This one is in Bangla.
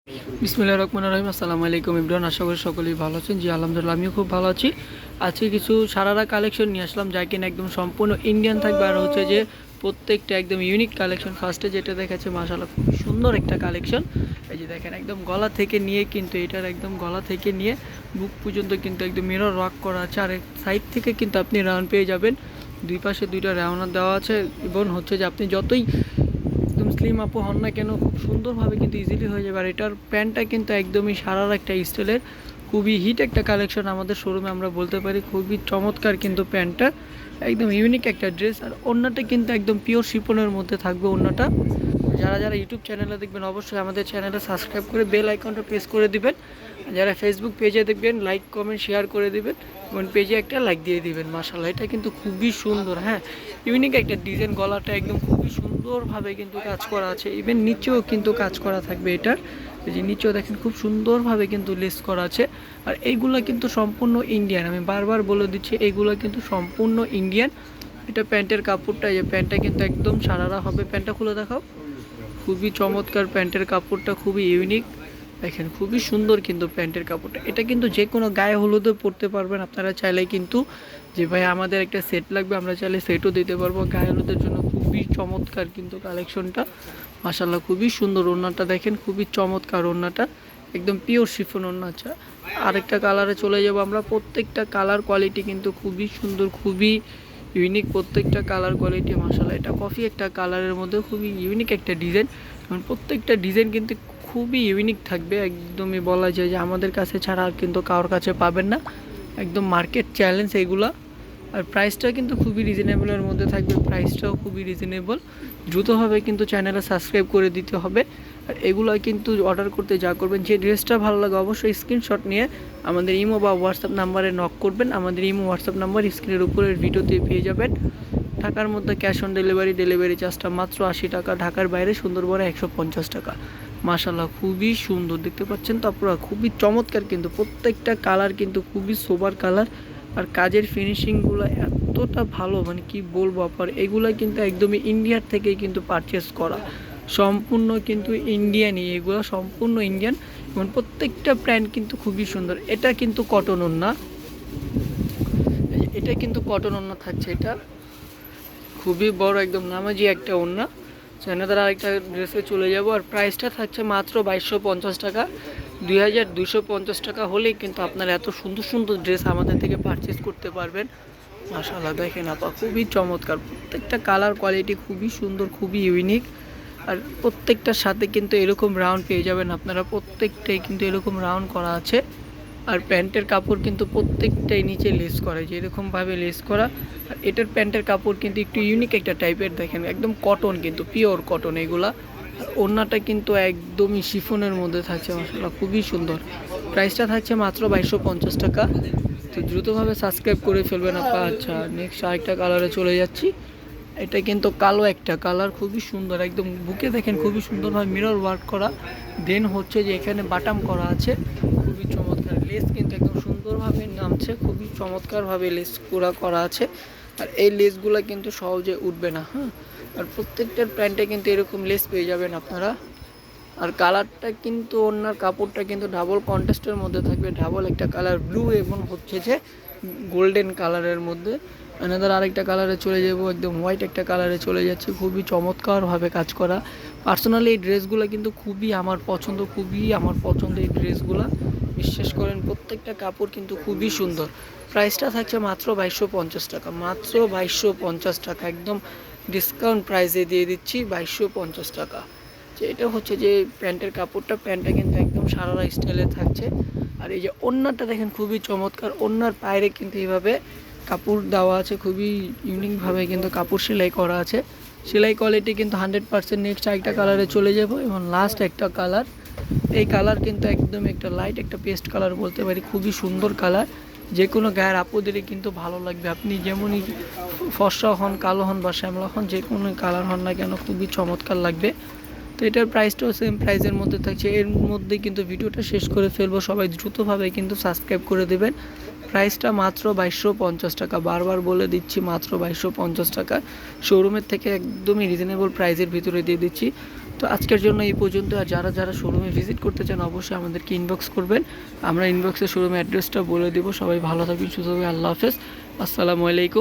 বিসমিল্লাহির রহমানির রহিম। আসসালামু আলাইকুম ইমরান, আশা করি সকলেই ভালো আছেন। জি আলহামদুলিল্লাহ, আমিও খুব ভালো আছি। আজকে কিছু সারারা কালেকশন নিয়ে আসলাম, যা কিনা একদম সম্পূর্ণ ইন্ডিয়ান থাকবে, আর হচ্ছে যে প্রত্যেকটা একদম ইউনিক কালেকশন। ফার্স্টে যেটা দেখাচ্ছে মাশাআল্লাহ খুব সুন্দর একটা কালেকশন। এই যে দেখেন, একদম গলা থেকে নিয়ে কিন্তু এটার একদম গলা থেকে নিয়ে বুক পর্যন্ত কিন্তু একদম মিরর ওয়ার্ক করা আছে, আর সাইড থেকে কিন্তু আপনি রাউন্ড পেয়ে যাবেন। দুই পাশে দুইটা রাউন্ড দেওয়া আছে, এবং হচ্ছে যে আপনি যতই একদম স্লিম আপু হন না কেন, খুব সুন্দরভাবে কিন্তু ইজিলি হয়ে যাবে। আর এটার প্যান্টটা কিন্তু একদমই সারার একটা স্টাইলের, খুবই হিট একটা কালেকশন আমাদের শোরুমে, আমরা বলতে পারি খুবই চমৎকার কিন্তু প্যান্টটা, একদম ইউনিক একটা ড্রেস। আর ওড়নাটা কিন্তু একদম পিওর শিপনের মধ্যে থাকবে ওড়নাটা। যারা যারা ইউটিউব চ্যানেলে দেখবেন অবশ্যই আমাদের চ্যানেলটা সাবস্ক্রাইব করে বেল আইকনটা প্রেস করে দিবেন। যারা ফেসবুক পেজে দেখবেন লাইক কমেন্ট শেয়ার করে দিবেন, এবং পেজে একটা লাইক দিয়ে দিবেন। মাশাআল্লাহ, এটা কিন্তু খুবই সুন্দর, হ্যাঁ ইউনিক একটা ডিজাইন। গলাটা একদম খুবই সুন্দরভাবে কিন্তু কাজ করা আছে, ইভেন নিচেও কিন্তু কাজ করা থাকবে এটার। এই যে নিচেও দেখেন খুব সুন্দরভাবে কিন্তু লেস করা আছে। আর এইগুলো কিন্তু সম্পূর্ণ ইন্ডিয়ান, আমি বারবার বলে দিচ্ছি এইগুলো কিন্তু সম্পূর্ণ ইন্ডিয়ান। এটা প্যান্টের কাপড়টা, এই যে প্যান্টটা কিন্তু একদম সারারা হবে। প্যান্টটা খুলে দেখাও, খুবই চমৎকার প্যান্টের কাপড়টা, খুবই ইউনিক। দেখেন খুবই সুন্দর কিন্তু প্যান্টের কাপড়টা। এটা কিন্তু যে কোনো গায়ে হলুদও পরতে পারবেন আপনারা চাইলে, কিন্তু যে ভাই আমাদের একটা সেট লাগবে, আমরা চাইলে সেটও দিতে পারবো গায়ে হলুদের জন্য। খুবই চমৎকার কিন্তু কালেকশনটা, মাশাআল্লাহ খুবই সুন্দর। ওড়নাটা দেখেন খুবই চমৎকার, ওড়নাটা একদম পিওর শিফন ওড়না। আচ্ছা, আরেকটা কালারে চলে যাব আমরা। প্রত্যেকটা কালার কোয়ালিটি কিন্তু খুবই সুন্দর, খুবই ইউনিক প্রত্যেকটা কালার কোয়ালিটি। মাশাআল্লাহ, এটা কফি একটা কালারের মধ্যে খুবই ইউনিক একটা ডিজাইন, কারণ প্রত্যেকটা ডিজাইন কিন্তু খুবই ইউনিক থাকবে। একদমই বলা যায় যে আমাদের কাছে ছাড়া আর কিন্তু কারোর কাছে পাবেন না, একদম মার্কেট চ্যালেঞ্জ এগুলা। আর প্রাইসটা কিন্তু খুবই রিজনেবলের মধ্যে থাকবে, প্রাইসটাও খুবই রিজনেবল। দ্রুতভাবে কিন্তু চ্যানেলে সাবস্ক্রাইব করে দিতে হবে। আর এগুলো কিন্তু অর্ডার করতে যা করবেন, যে ড্রেসটা ভালো লাগে অবশ্যই স্ক্রিনশট নিয়ে আমাদের ইমো বা হোয়াটসঅ্যাপ নাম্বারে নক করবেন। আমাদের ইমো হোয়াটসঅ্যাপ নাম্বার স্ক্রিনের উপরের ভিডিওতে পেয়ে যাবেন। ঢাকার মধ্যে ক্যাশ অন ডেলিভারি, ডেলিভারি চার্জটা মাত্র 80 টাকা। ঢাকার বাইরে সুন্দরবনে 150 টাকা। মাশাআল্লাহ খুবই সুন্দর, দেখতে পাচ্ছেন তো আপনারা, খুবই চমৎকার কিন্তু প্রত্যেকটা কালার কিন্তু খুবই সোবার কালার। আর কাজের ফিনিশিংগুলো এতটা ভালো, মানে কি বলবো আপনার, এগুলো কিন্তু একদমই ইন্ডিয়ার থেকেই কিন্তু পারচেস করা, সম্পূর্ণ কিন্তু ইন্ডিয়ানই, এগুলো সম্পূর্ণ ইন্ডিয়ান। এবং প্রত্যেকটা ব্র্যান্ড কিন্তু খুবই সুন্দর। এটা কিন্তু কটন ওড়না, এটা কিন্তু কটন ওড়না থাকছে, এটা খুবই বড় একদম নামাজি একটা ওড়না। চাইনা তারা আরেকটা ড্রেসে চলে যাব। আর প্রাইসটা থাকছে মাত্র 2250 টাকা। 2250 টাকা হলেই কিন্তু আপনারা এত সুন্দর সুন্দর ড্রেস আমাদের থেকে পারচেস করতে পারবেন। মাশাআল্লাহ দেখেন আপা, খুবই চমৎকার, প্রত্যেকটা কালার কোয়ালিটি খুবই সুন্দর, খুবই ইউনিক। আর প্রত্যেকটার সাথে কিন্তু এরকম রাউন্ড পেয়ে যাবেন আপনারা, প্রত্যেকটাই কিন্তু এরকম রাউন্ড করা আছে। আর প্যান্টের কাপড় কিন্তু প্রত্যেকটাই নিচে লেস করা, যে এরকমভাবে লেস করা। আর এটার প্যান্টের কাপড় কিন্তু একটু ইউনিক একটা টাইপের, দেখেন একদম কটন, কিন্তু পিওর কটন এগুলা। আর ওড়নাটা কিন্তু একদমই শিফনের মধ্যে থাকছে, মাশাআল্লাহ খুবই সুন্দর। প্রাইসটা থাকছে মাত্র 2250 টাকা। তো দ্রুতভাবে সাবস্ক্রাইব করে ফেলবেন আপা। আচ্ছা, নেক্সট আরেকটা কালারে চলে যাচ্ছি। এটা কিন্তু কালো একটা কালার, খুবই সুন্দর, একদম বুকে দেখেন খুবই সুন্দরভাবে মিরর ওয়ার্ক করা। দেন হচ্ছে যে এখানে বাটাম করা আছে, খুবই চমৎকার। লেস কিন্তু একদম সুন্দরভাবে নামছে, খুবই চমৎকারভাবে লেস করা আছে। আর এই লেসগুলো কিন্তু সহজে উঠবে না, হ্যাঁ। আর প্রত্যেকটার প্যান্টে কিন্তু এরকম লেস পেয়ে যাবেন আপনারা। আর কালারটা কিন্তু ওনার কাপড়টা কিন্তু ডাবল কন্ট্রাস্টের মধ্যে থাকবে, ডাবল একটা কালার ব্লু এবং হচ্ছে যে গোল্ডেন কালারের মধ্যে। আনাদার আরেকটা কালারে চলে যাব, একদম হোয়াইট একটা কালারে চলে যাচ্ছে, খুবই চমৎকারভাবে কাজ করা। পার্সোনালি এই ড্রেসগুলো কিন্তু খুবই আমার পছন্দ, খুবই আমার পছন্দ এই ড্রেসগুলো, বিশ্বাস করেন প্রত্যেকটা কাপড় কিন্তু খুবই সুন্দর। প্রাইসটা থাকছে মাত্র 2250 টাকা, মাত্র 2250 টাকা, একদম ডিসকাউন্ট প্রাইসে দিয়ে দিচ্ছি 2250 টাকা। যে এটা হচ্ছে যে প্যান্টের কাপড়টা, প্যান্টটা কিন্তু একদম সারারা স্টাইলে থাকছে। আর এই যে ওড়নাটা দেখেন খুবই চমৎকার, ওড়নার পায়রে কিন্তু এইভাবে কাপড় দেওয়া আছে, খুবই ইউনিকভাবে কিন্তু কাপড় সেলাই করা আছে। সেলাই কোয়ালিটি কিন্তু 100%। নেক্সট আরেকটা কালারে চলে যাব, এবং লাস্ট একটা কালার। এই কালার কিন্তু একদম একটা লাইট একটা পেস্ট কালার বলতে পারি, খুবই সুন্দর কালার। যে কোনো গায়ের আপুদেরই কিন্তু ভালো লাগবে, আপনি যেমনই ফর্সা হন, কালো হন বা শ্যামলা হন, যে কোনো কালার হন না কেন খুবই চমৎকার লাগবে। তো এটার প্রাইসটাও সেম প্রাইসের মধ্যে থাকছে। এর মধ্যে কিন্তু ভিডিওটা শেষ করে ফেলবো, সবাই দ্রুতভাবে কিন্তু সাবস্ক্রাইব করে দেবেন। প্রাইসটা মাত্র 2250 টাকা, বারবার বলে দিচ্ছি মাত্র 2250 টাকা। শোরুমের থেকে একদমই রিজনেবল প্রাইসের ভিতরে দিয়ে দিচ্ছি। তো আজকের জন্য এই পর্যন্ত। আর যারা যারা শোরুমে ভিজিট করতে চান অবশ্যই আমাদেরকে ইনবক্স করবেন, আমরা ইনবক্সে শোরুমের অ্যাড্রেসটা বলে দেবো। সবাই ভালো থাকবেন, সুস্থ থাকবেন, আল্লাহ হাফেজ, আসসালামু আলাইকুম।